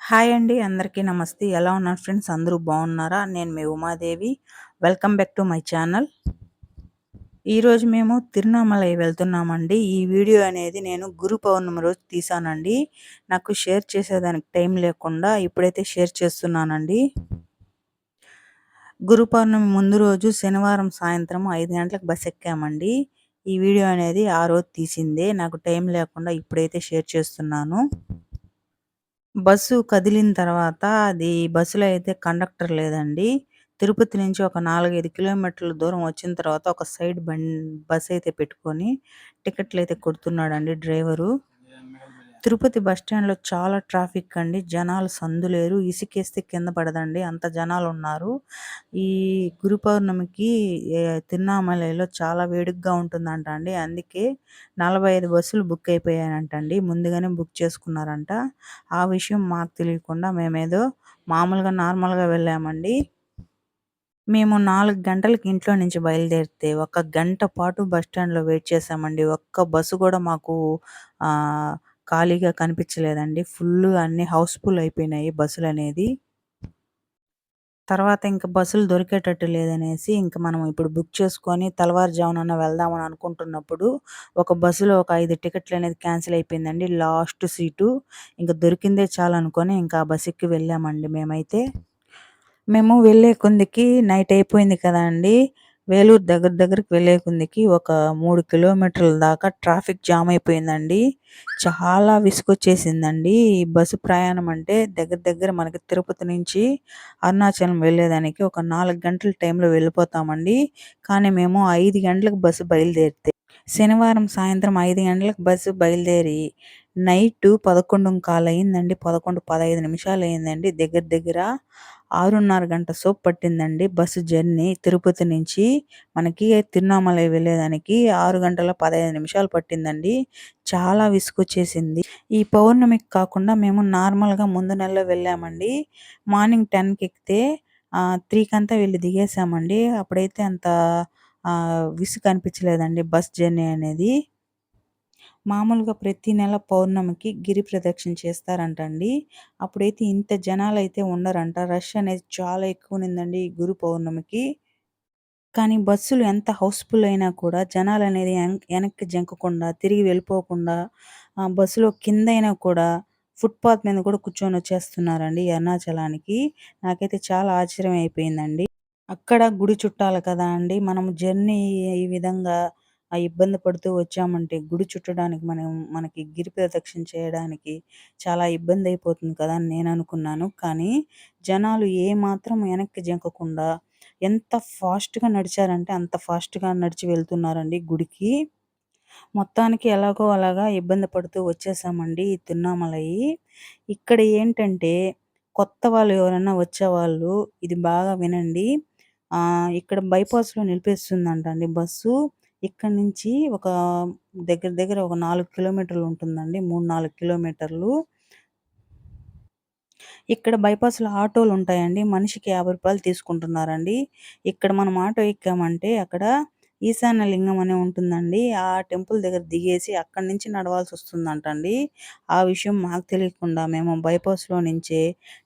Hi అండి. అందరికీ నమస్తే. ఎలా ఉన్నారు ఫ్రెండ్స్? అందరూ బాగున్నారా? నేను మీ Umadevi. Welcome back to my channel. ఈరోజు మేము తిరువణ్ణామలై వెళ్తున్నామండి. ఈ వీడియో అనేది నేను గురు పౌర్ణమి రోజు తీశానండి. నాకు షేర్ చేసేదానికి టైం లేకుండా ఇప్పుడైతే షేర్ చేస్తున్నానండి. గురు పౌర్ణమి ముందు రోజు శనివారం సాయంత్రం 5 గంటలకు బస్ ఎక్కామండి. ఈ వీడియో అనేది ఆ రోజు తీసిందే. నాకు టైం లేకుండా ఇప్పుడైతే షేర్ చేస్తున్నాను. బస్సు కదిలిన తర్వాత బస్సులో అయితే కండక్టర్ లేదండి. తిరుపతి నుంచి ఒక 4, 5 కిలోమీటర్ల దూరం వచ్చిన తర్వాత ఒక సైడ్ బస్ అయితే పెట్టుకొని టికెట్లయితే కొడుతున్నాడండి డ్రైవరు. తిరుపతి బస్ స్టాండ్‌లో చాలా ట్రాఫిక్ అండి. జనాలు సందులేరు. ఇసుకేస్తే కింద పడదండి. అంత జనాలున్నారు. ఈ గురు పౌర్ణమికి తిరువణ్ణామలైలో చాలా వేడుగ్గా ఉంటుందంట అండి. అందుకే 45 బస్సులు బుక్ అయిపోయాయంటండి. ముందుగానే బుక్ చేసుకున్నారంట. ఆ విషయం మాకు తెలియకుండా మేమేదో మామూలుగా నార్మల్‌గా వెళ్ళామండి. మేము 4 గంటలకి ఇంట్లో నుంచి బయలుదేరితే, ఒక గంట పాటు బస్ స్టాండ్‌లో వెయిట్ చేశామండి. ఒక్క బస్సు కూడా మాకు ఆహ్, ఖాళీగా కనిపించలేదండి. ఫుల్లుగా అన్నీ హౌస్‌ఫుల్ అయిపోయినాయి బస్సులనేది. తర్వాత ఇంక బస్సులు దొరికేటట్టు లేదనేసి, ఇంక మనం ఇప్పుడు బుక్ చేసుకొని తెల్లవారుజామునన్నా వెళ్దామని అనుకుంటున్నప్పుడు, ఒక బస్సులో ఒక 5 టికెట్లనేది క్యాన్సిల్ అయిపోయిందండి. Last seat. ఇంక దొరికిందే చాలనుకోని ఇంకా ఆ బస్ ఎక్కి వెళ్ళామండి మేమైతే. మేము వెళ్ళే కొందికి నైట్ అయిపోయింది కదండీ! వేలూరు దగ్గరికి వెళ్ళే కొందికి ఒక 3 కిలోమీటర్ల దాకా ట్రాఫిక్ జామ్ అయిపోయిందండి. చాలా విసుగొచ్చేసిందండి. ఈ బస్సు ప్రయాణం అంటే దగ్గర మనకి తిరుపతి నుంచి అరుణాచలం వెళ్ళేదానికి ఒక 4 గంటల టైంలో వెళ్ళిపోతామండి. కానీ మేము 5 గంటలకు బస్సు బయలుదేరితే శనివారం సాయంత్రం 5 గంటలకు బస్సు బయలుదేరి నైటు 11:15 అయిందండి. 11, 15 నిమిషాలయిందండి. దగ్గర 6:30 గంట సేపు పట్టిందండి బస్సు జర్నీ. తిరుపతి నుంచి మనకి తిరువణ్ణామలై వెళ్ళేదానికి 6 గంటల 15 నిమిషాలు పట్టిందండి. చాలా విసుగొచ్చేసింది. ఈ పౌర్ణమికి కాకుండా మేము నార్మల్‌గా ముందు నెలలో వెళ్ళామండి. మార్నింగ్ 10కి ఎక్కితే 3 వెళ్లి దిగేసామండి. అప్పుడైతే అంత విసుగు అనిపించలేదండి బస్ జర్నీ అనేది. మామూలుగా ప్రతి నెల పౌర్ణమికి గిరి ప్రదక్షిణ చేస్తారంటండి. అప్పుడైతే ఇంత జనాలైతే ఉండరంట. రష్ అనేది చాలా ఎక్కువుండిందండి ఈ గురు పౌర్ణమికి. కానీ బస్సులు ఎంత హౌస్‌ఫుల్ అయినా కూడా జనాలనేది ఎనక్కి జంకకుండా, తిరిగి వెళ్ళిపోకుండా బస్సులో కిందైనా కూడా ఫుట్‌పాత్ మీద కూడా కూర్చొనొచ్చేస్తున్నారండి ఈ అరుణాచలానికి. నాకైతే చాలా ఆశ్చర్యం అయిపోయిందండి. అక్కడ గుడి చుట్టాలి కదా అండి! మనం జర్నీ ఈ విధంగా ఇబ్బంది పడుతూ వచ్చామంటే గుడి చుట్టడానికి మనకి గిరి ప్రదక్షిణ చేయడానికి చాలా ఇబ్బందయిపోతుంది కదా అని నేననుకున్నాను. కానీ జనాలు ఏమాత్రం వెనక్కి జంకకుండా ఎంత ఫాస్ట్‌గా నడిచారంటే అంత ఫాస్ట్‌గా నడిచి వెళ్తున్నారండి గుడికి. మొత్తానికి ఎలాగో అలాగా ఇబ్బంది పడుతూ వచ్చేసామండి ఈ తిరువణ్ణామలై. ఇక్కడ ఏంటంటే కొత్త వాళ్ళు ఎవరైనా వచ్చేవాళ్ళు ఇది బాగా వినండి. ఇక్కడ బైపాస్‌లో నిలిపేస్తుందంటండి బస్సు. ఇక్కడి నుంచి ఒక దగ్గర ఒక 4 కిలోమీటర్లు ఉంటుందండి. 3, 4 కిలోమీటర్లు. ఇక్కడ బైపాస్‌లో ఆటోలుంటాయండి. మనిషికి రూ. 50 తీసుకుంటున్నారండి. ఇక్కడ మనం ఆటో ఎక్కామంటే అక్కడ ఈశాన్య లింగం అని ఉంటుందండి. ఆ టెంపుల్ దగ్గర దిగేసి అక్కడి నుంచి నడవాల్సొస్తుందంటండి. ఆ విషయం మాకు తెలియకుండా మేము బైపాస్‌లో నుంచే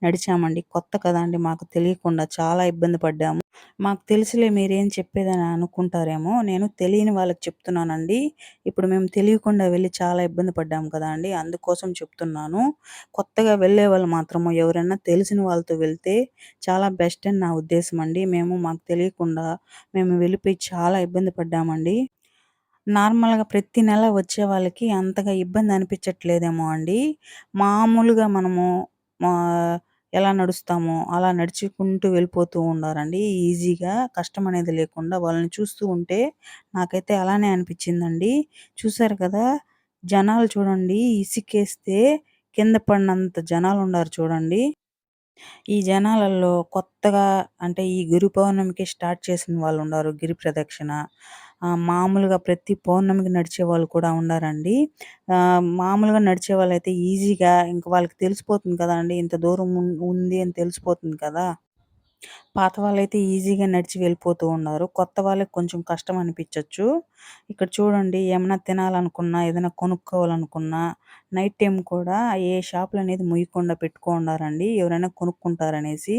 నడిచామండి. కొత్త కదా అండి మాకు తెలియకుండా చాలా ఇబ్బంది పడ్డాము. మాకు తెలుసులే మీరేం చెప్పేదని అనుకుంటారేమో! నేను తెలియని వాళ్ళకి చెప్తున్నానండి. ఇప్పుడు మేము తెలియకుండా వెళ్లి చాలా ఇబ్బంది పడ్డాము కదా అండి! అందుకోసం చెప్తున్నాను. కొత్తగా వెళ్ళేవాళ్ళు మాత్రము ఎవరైనా తెలిసిన వాళ్ళతో వెళ్తే చాలా బెస్ట్ అని నా ఉద్దేశం అండి. మాకు తెలియకుండా మేము వెళ్ళిపోయి చాలా ఇబ్బంది పడ్డామండి. నార్మల్‌గా ప్రతి నెల వచ్చే వాళ్ళకి అంతగా ఇబ్బంది అనిపించట్లేదేమో అండి. మామూలుగా మనము ఎలా నడుస్తామో అలా నడుచుకుంటూ వెళ్ళిపోతూ ఉండారండి. ఈజీగా కష్టం అనేది లేకుండా వాళ్ళని చూస్తూ ఉంటే నాకైతే అలానే అనిపించిందండి. చూసారు కదా! జనాలు చూడండి ఇసుకేస్తే కింద పడినంత జనాలుండారు చూడండి. ఈ జనాలలో కొత్తగా అంటే ఈ గురు పౌర్ణమికి స్టార్ట్ చేసిన వాళ్ళుండారు గిరి ప్రదక్షిణ. మామూలుగా ప్రతి పౌర్ణమికి నడిచేవాళ్ళు కూడా ఉండారండి. మామూలుగా నడిచేవాళ్ళైతే ఈజీగా ఇంక వాళ్ళకి తెలిసిపోతుంది కదండీ! ఇంత దూరం ఉంది అని తెలిసిపోతుంది కదా! పాత వాళ్ళైతే ఈజీగా నడిచి వెళ్ళిపోతూ ఉన్నారు. కొత్త వాళ్ళకి కొంచెం కష్టం అనిపించొచ్చు. ఇక్కడ చూడండి ఏమన్నా తినాలనుకున్నా, ఏదైనా కొనుక్కోవాలనుకున్నా నైట్ టైమ్ కూడా ఏ షాపులనేది మూయకుండా పెట్టుకోనున్నారండి. ఎవరైనా కొనుక్కుంటారనేసి.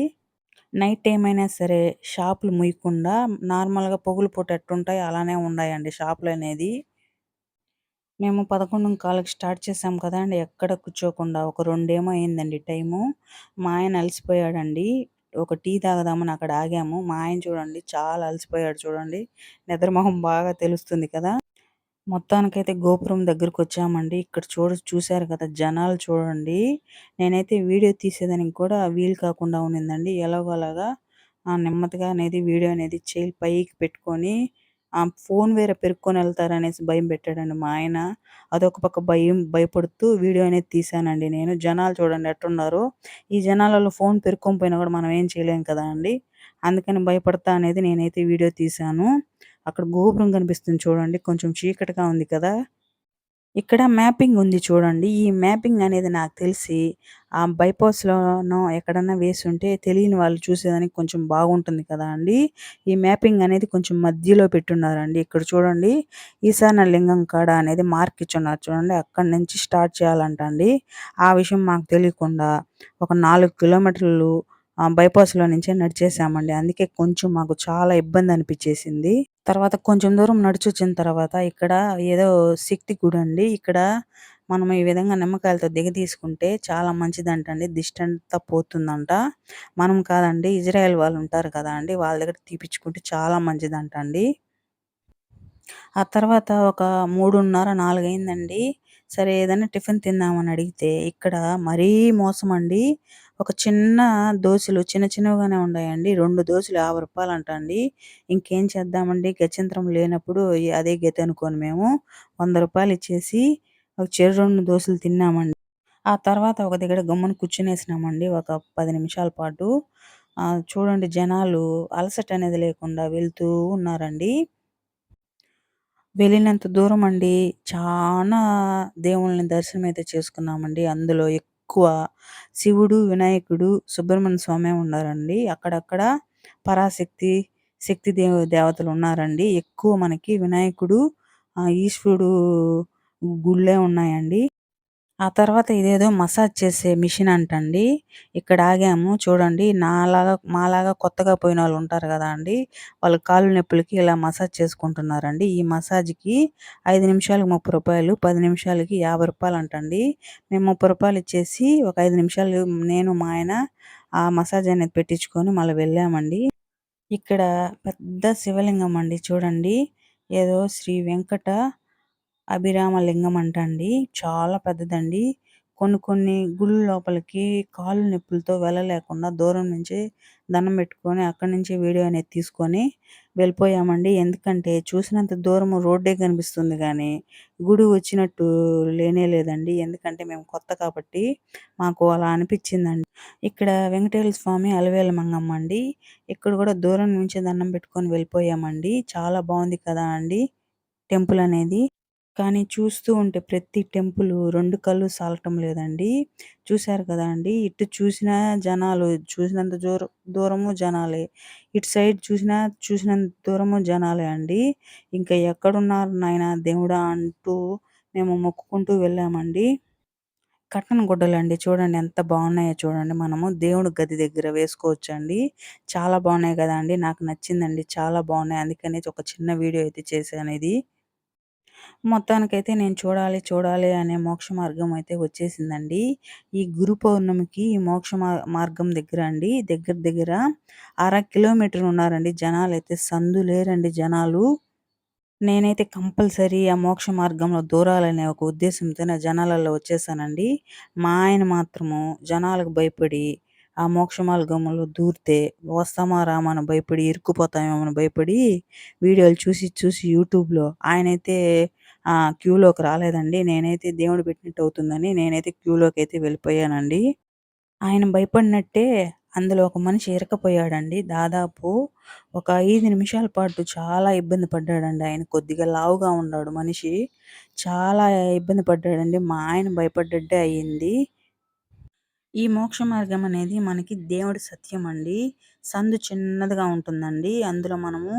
నైట్ టైమ్ అయినా సరే షాపులు మూయకుండా నార్మల్‌గా పొగులు పూట ఎట్టుంటాయో అలానే ఉండాయండి షాపులనేది. మేము 11:15కి స్టార్ట్ చేసాం కదండీ! ఎక్కడ కూర్చోకుండా ఒక 2 ఏమో అయిందండి టైము. మా ఆయన అలసిపోయాడండి. ఒక టీ తాగుదామని అక్కడ ఆగాము. మా ఆయన చూడండి చాలా అలసిపోయాడు చూడండి. నిద్ర మొహం బాగా తెలుస్తుంది కదా! మొత్తానికైతే గోపురం దగ్గరకొచ్చామండి. ఇక్కడ చూసారు కదా! జనాలు చూడండి. నేనైతే వీడియో తీసేదానికి కూడా వీలు కాకుండా ఉండిందండి. ఎలాగోలాగా నెమ్మదిగా అనేది వీడియో అనేది చెయ్యి పైకి పెట్టుకొని ఫోను వేరే పెరుక్కొనెళ్తారనేసి భయం పెట్టాడండి మా ఆయన. అదొక పక్క భయపడుతూ వీడియో అనేది తీశానండి నేను. జనాలు చూడండి ఎట్టున్నారో. ఈ జనాలలో ఫోను పెరుక్కొని పోయినా కూడా మనం ఏం చేయలేం కదా అండీ! అందుకని భయపడతా అనేది నేనైతే వీడియో తీశాను. అక్కడ గోపురం కనిపిస్తుంది చూడండి. కొంచెం చీకటిగా ఉంది కదా! ఇక్కడ మ్యాపింగ్ ఉంది చూడండి. ఈ మ్యాపింగ్ అనేది నాకు తెలిసి బైపాస్‌లోనో ఎక్కడన్నా వేసుంటే తెలియని వాళ్ళు చూసేదానికి కొంచెం బాగుంటుంది కదా అండీ! ఈ మ్యాపింగ్ అనేది కొంచెం మధ్యలో పెట్టున్నారండి. ఇక్కడ చూడండి ఈశాన్య లింగం కాడ అనేది మార్క్ ఇచ్చున్నారు చూడండి. అక్కడి నుంచి స్టార్ట్ చేయాలంట అండి. ఆ విషయం మాకు తెలియకుండా ఒక 4 కిలోమీటర్లు బైపాస్‌లో నుంచే నడిచేసామండి. అందుకే కొంచెం మాకు చాలా ఇబ్బంది అనిపిచ్చేసింది. తర్వాత కొంచెం దూరం నడిచొచ్చిన తర్వాత ఇక్కడ ఏదో శక్తి గుడండి. ఇక్కడ మనం ఈ విధంగా నిమ్మకాయలతో దిగతీసుకుంటే చాలా మంచిదంటండి. దిష్టంతా పోతుందంట. మనం కాదండి ఇజ్రాయెల్ వాళ్ళుంటారు కదా అండీ! వాళ్ళ దగ్గర తీపిచ్చుకుంటే చాలా మంచిదంటండి. ఆ తర్వాత ఒక 3:30, 4 అయిందండి. సరే ఏదైనా టిఫిన్ తిందామని అడిగితే ఇక్కడ మరీ మోసమండి. ఒక చిన్న దోసెలు చిన్న చిన్నవిగానే ఉండాయండి. 2 దోసెలు రూ. 50 అండి. ఇంకేం చేద్దామండి గత్యంతరం లేనప్పుడు అదే గతి అనుకోని మేము రూ. 100 ఇచ్చేసి ఒక చెరు 2 దోసెలు తిన్నామండి. ఆ తర్వాత ఒక దగ్గర గమ్మున కూర్చునేసినామండి ఒక 10 నిమిషాల పాటు. చూడండి జనాలు అలసట అనేది లేకుండా వెళ్తూ ఉన్నారండి. వెళ్ళినంత దూరమండి. చానా దేవుళ్ళని దర్శనమైతే చేసుకున్నామండి. అందులో ఎక్కువ శివుడు, వినాయకుడు, సుబ్రహ్మణ్య స్వామే ఉన్నారండి. అక్కడక్కడ పరాశక్తి, శక్తి దేవతలున్నారండి. ఎక్కువ మనకి వినాయకుడు, ఈశ్వరుడు గుళ్ళే ఉన్నాయండి. ఆ తర్వాత ఇదేదో మసాజ్ చేసే మిషన్ అంటండి. ఇక్కడ ఆగాము చూడండి. మాలాగా కొత్తగా పోయినోళ్ళుంటారు గదా అండీ! వాళ్ళు కాళ్ళు నొప్పులకి ఇలా మసాజ్ చేసుకుంటున్నారండి. ఈ మసాజ్‌కి 5 నిమిషాలకు రూ. 30, 10 నిమిషాలకి రూ. 50 అంటండి. మేము రూ. 30 ఇచ్చేసి ఒక 5 నిమిషాలు నేను, మా ఆయన ఆ మసాజ్ అనేది పెట్టించుకొని మళ్ళా వెళ్ళామండి. ఇక్కడ పెద్ద శివలింగం అండి చూడండి. ఏదో శ్రీ వెంకట అభిరామ లింగం అంటండి. చాలా పెద్దదండి. కొన్ని కొన్ని గుళ్ళ లోపలికి కాళ్ళు నొప్పులతో వెళ్ళలేకుండా దూరం నుంచే దండం పెట్టుకొని అక్కడి నుంచే వీడియో అనేది తీసుకొని వెళ్ళిపోయామండి. ఎందుకంటే చూసినంత దూరము రోడ్డే కనిపిస్తుంది గానీ, గుడి వచ్చినట్టు లేనే లేదండి. ఎందుకంటే మేము కొత్త కాబట్టి మాకు అలా అనిపిచ్చిందండి. ఇక్కడ వెంకటేశ్వర స్వామి, అలివేలు మంగమ్మ అండి. ఇక్కడ కూడా దూరం నుంచే దండం పెట్టుకొని వెళ్ళిపోయామండి. చాలా బావుంది కదా అండీ! టెంపుల్ అనేది. కానీ చూస్తూ ఉంటే ప్రతి టెంపులు 2 కళ్ళు సాలటం లేదండి. చూసారు కదా అండీ! ఇటు చూసినా జనాలు, చూసినంత దూరము జనాలే. ఇటు సైడ్ చూసినంత దూరము జనాలే అండి. ఇంకా ఎక్కడున్నారు నాయనా దేవుడా అంటూ మేము మొక్కుకుంటూ వెళ్ళామండి. కట్టన గుడ్డలండి చూడండి ఎంత బాగున్నాయో చూడండి. మనము దేవుడి గది దగ్గర వేసుకోవచ్చండి. చాలా బాగున్నాయి గదండీ! నాకు నచ్చిందండి. చాలా బాగున్నాయి. అందుకనే ఒక చిన్న వీడియో అయితే చేశానిది. మొత్తానికైతే నేను చూడాలి అనే మోక్ష మార్గం అయితే వచ్చేసిందండి. ఈ గురు పౌర్ణమికి ఈ మోక్ష మార్గం దగ్గర అండి దగ్గర దగ్గర కిలోమీటర్ ఉన్నారండి జనాలైతే సందు లేరండి జనాలు. నేనైతే కంపల్సరీ ఆ మోక్ష మార్గంలో దూరాలనే ఒక ఉద్దేశంతోనే జనాలలో వచ్చేసానండి. మా ఆయన మాత్రము జనాలకు భయపడి ఆ మోక్ష మార్గంలో దూరితే వస్తామా రామా అని భయపడి ఇరుక్కుపోతామేమో అని భయపడి వీడియోలు చూసి యూట్యూబ్‌లో ఆయనైతే క్యూలోకి రాలేదండి. నేనైతే దేవుడు పెట్టినట్టు అవుతుందని నేనైతే క్యూలోకైతే వెళ్ళిపోయానండి. ఆయన భయపడినట్టే అందులో ఒక మనిషి ఇరక్కపోయాడండి. దాదాపు ఒక 5 నిమిషాల పాటు చాలా ఇబ్బంది పడ్డాడండి ఆయన. కొద్దిగా లావుగా ఉన్నాడు మనిషి. చాలా ఇబ్బంది పడ్డాడండి. మా ఆయన భయపడ్డట్టే అయింది. ఈ మోక్ష మార్గం అనేది మనకి దేవుడి సత్యం అండి. సందు చిన్నదిగా ఉంటుందండి. అందులో మనము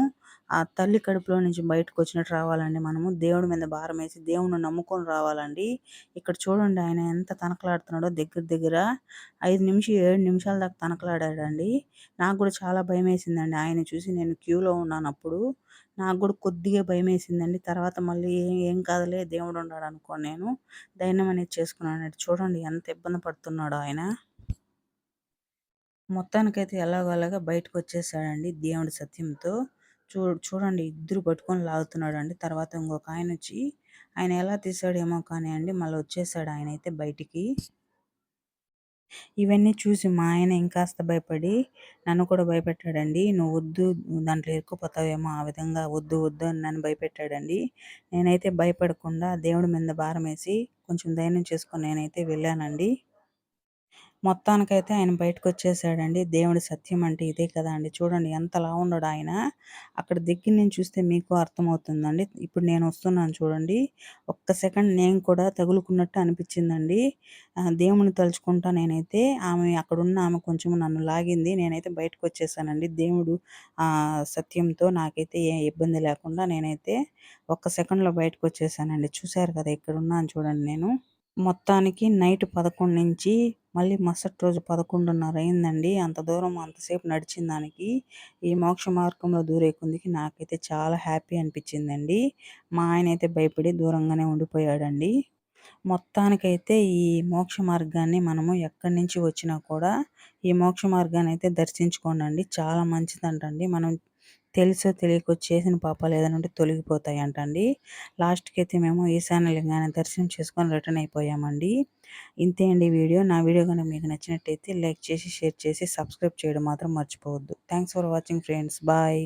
ఆ తల్లి కడుపులో నుంచి బయటకొచ్చినట్టు రావాలండి మనము. దేవుడి మీద భారమేసి దేవుడిని నమ్ముకొని రావాలండి. ఇక్కడ చూడండి ఆయన ఎంత తనకలాడుతున్నాడో దగ్గర దగ్గర 7 నిమిషాల దాకా తనకలాడాడండి. నాకు గూడా చాలా భయమేసిందండి. ఆయన్ని చూసి నేను క్యూలో ఉన్నానప్పుడు. నాకు గూడా కొద్దిగా భయమేసిందండి. తర్వాత మళ్ళీ ఏం కాదులే దేవుడున్నాడనుకోని నేను ధైర్యం అనేది చేసుకున్నానండి. చూడండి ఎంత ఇబ్బంది పడుతున్నాడో ఆయన. మొత్తానికైతే ఎలాగోలాగా బయటకొచ్చేసాడండి దేవుడి సత్యంతో. చూడండి ఇద్దరు పట్టుకొని లాగుతున్నాడండి. తర్వాత ఇంకొకాయనొచ్చి ఆయన ఎలా తీసాడేమో కానీ అండి మళ్ళీ వచ్చేసాడు ఆయనైతే బయటికి. ఇవన్నీ చూసి మా ఆయన ఇంకాస్త భయపడి నన్ను కూడా భయపెట్టాడండి. "నువ్వు వద్దు, నువ్వు దాంట్లో ఇరుక్కుపోతావేమో ఆ విధంగా వద్దు వద్దు" అని నన్ను భయపెట్టాడండి. నేనైతే భయపడకుండా దేవుడి మీద భారమేసి కొంచెం ధైర్యం చేసుకొని నేనైతే వెళ్ళానండి. మొత్తానికైతే ఆయన బయటకొచ్చేసాడండి. దేవుడి సత్యం అంటే ఇదే కదా అండి. చూడండి ఎంత లావున్నాడో ఆయన. అక్కడ దగ్గర నుంచి చూస్తే మీకు అర్థమవుతుందండి. ఇప్పుడు నేనొస్తున్నాను చూడండి. ఒక్క సెకండ్ నేను కూడా తగులుకున్నట్టు అనిపిచ్చిందండి. దేవుడిని తలుచుకుంటా నేనైతే అక్కడున్న ఆమె కొంచెం నన్ను లాగింది. నేనైతే బయటకొచ్చేసానండి. దేవుడు సత్యంతో నాకైతే ఏ ఇబ్బంది లేకుండా నేనైతే ఒక్క సెకండ్‌లో బయటకొచ్చేసానండి. చూసారు కదా! ఇక్కడున్నాను చూడండి నేను. మొత్తానికి నైట్ 11 నుంచి మళ్ళీ మరుసటి రోజు 11:30 అయిందండి. అంత దూరం అంతసేపు నడిచిన దానికి, ఈ మోక్ష మార్గంలో దూరే కొందికి నాకైతే చాలా హ్యాపీ అనిపించిందండి. మా ఆయనైతే భయపడి దూరంగానే ఉండిపోయాడండి. మొత్తానికైతే ఈ మోక్ష మార్గాన్ని మనము ఎక్కడి నుంచి వచ్చినా కూడా ఈ మోక్ష మార్గాన్నయితే దర్శించుకోండండి. చాలా మంచిదంటండి. మనం తెలుసో తెలియకో చేసిన పాపాలు ఏదైనా ఉంటే తొలగిపోతాయంటండి. లాస్ట్‌కైతే మేము ఈశాన్య లింగాన్ని దర్శనం చేసుకొని రిటర్న్ అయిపోయామండి. ఇంతే అండి వీడియో. నా వీడియో గనుక మీకు నచ్చినట్టయితే లైక్ చేసి, షేర్ చేసి, సబ్స్క్రైబ్ చేయడం మాత్రం మర్చిపోవద్దు. Thanks for watching friends. Bye.